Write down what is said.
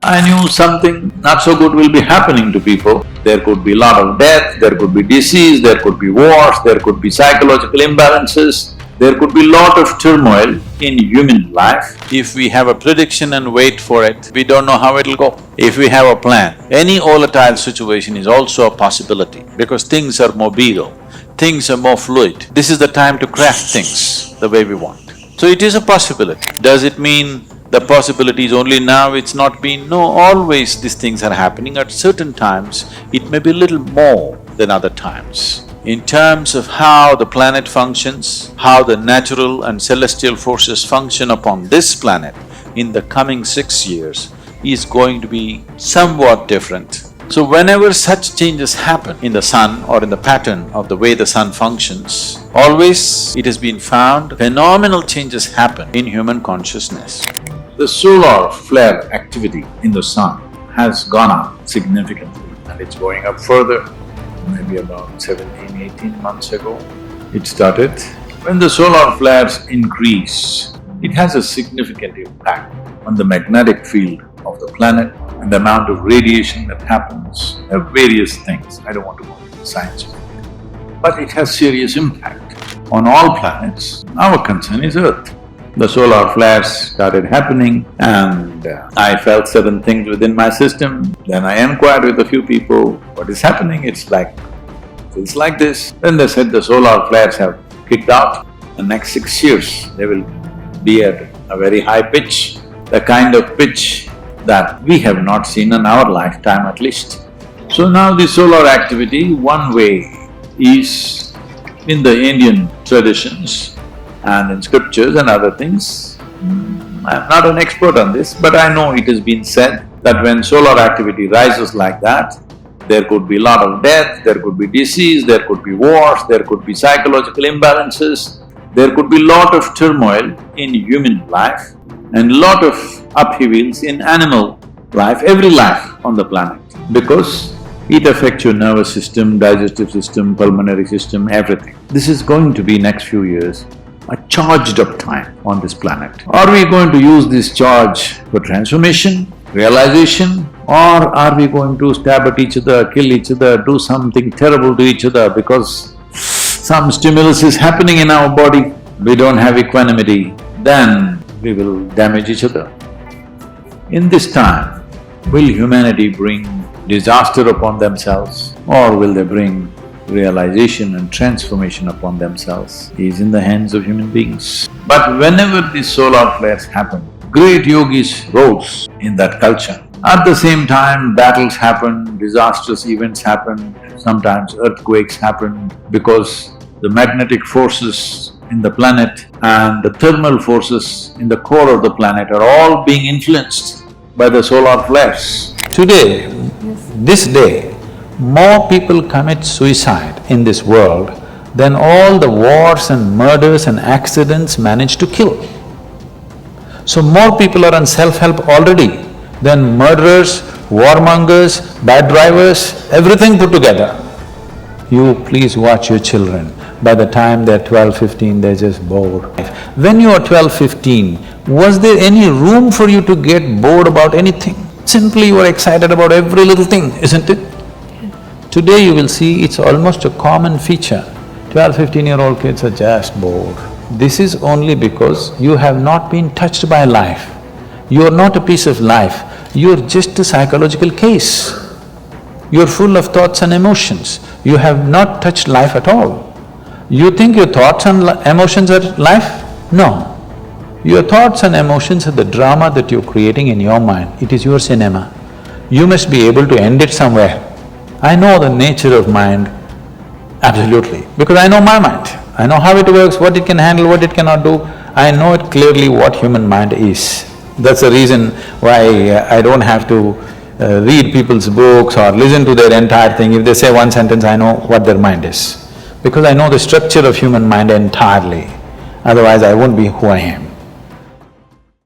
I knew something not so good will be happening to people. There could be a lot of death, there could be disease, there could be wars, there could be psychological imbalances, there could be a lot of turmoil in human life. If we have a prediction and wait for it, we don't know how it'll go. If we have a plan, any volatile situation is also a possibility because things are mobile, things are more fluid. This is the time to craft things the way we want. So it is a possibility. Does it mean the possibility is only now, it's not been? No, always these things are happening. At certain times, it may be a little more than other times. In terms of how the planet functions, how the natural and celestial forces function upon this planet in the coming 6 years is going to be somewhat different. So whenever such changes happen in the sun or in the pattern of the way the sun functions, always it has been found phenomenal changes happen in human consciousness. The solar flare activity in the sun has gone up significantly and it's going up further. Maybe about 17–18 months ago, it started. When the solar flares increase, it has a significant impact on the magnetic field of the planet and the amount of radiation that happens. There are various things, I don't want to go into the science of it, but it has serious impact on all planets. Our concern is Earth. The solar flares started happening and I felt certain things within my system. Then I inquired with a few people, what is happening? It's like this. Then they said the solar flares have kicked out. The next 6 years, they will be at a very high pitch, the kind of pitch that we have not seen in our lifetime at least. So now the solar activity, one way is in the Indian traditions and in scriptures and other things. I'm not an expert on this, but I know it has been said that when solar activity rises like that, there could be a lot of death, there could be disease, there could be wars, there could be psychological imbalances, there could be a lot of turmoil in human life and lot of upheavals in animal life, every life on the planet, because it affects your nervous system, digestive system, pulmonary system, everything. This is going to be next few years a charged up time on this planet. Are we going to use this charge for transformation, realization, or are we going to stab at each other, kill each other, do something terrible to each other because some stimulus is happening in our body, we don't have equanimity, then we will damage each other. In this time, will humanity bring disaster upon themselves or will they bring realization and transformation upon themselves is in the hands of human beings. But whenever these solar flares happen, great yogis rose in that culture. At the same time, battles happen, disastrous events happen, sometimes earthquakes happen because the magnetic forces in the planet and the thermal forces in the core of the planet are all being influenced by the solar flares. Today, this day, more people commit suicide in this world than all the wars and murders and accidents manage to kill. So more people are on self-help already than murderers, warmongers, bad drivers, everything put together. You please watch your children. By the time they're 12, 15, they're just bored. When you are 12, 15, was there any room for you to get bored about anything? Simply you were excited about every little thing, isn't it? Today you will see it's almost a common feature. 12, 15-year-old kids are just bored. This is only because you have not been touched by life. You are not a piece of life, you are just a psychological case. You are full of thoughts and emotions. You have not touched life at all. You think your thoughts and emotions are life? No. Your thoughts and emotions are the drama that you're creating in your mind. It is your cinema. You must be able to end it somewhere. I know the nature of mind absolutely, because I know my mind. I know how it works, what it can handle, what it cannot do. I know it clearly what human mind is. That's the reason why I don't have to read people's books or listen to their entire thing. If they say one sentence, I know what their mind is, because I know the structure of human mind entirely. Otherwise, I won't be who I am.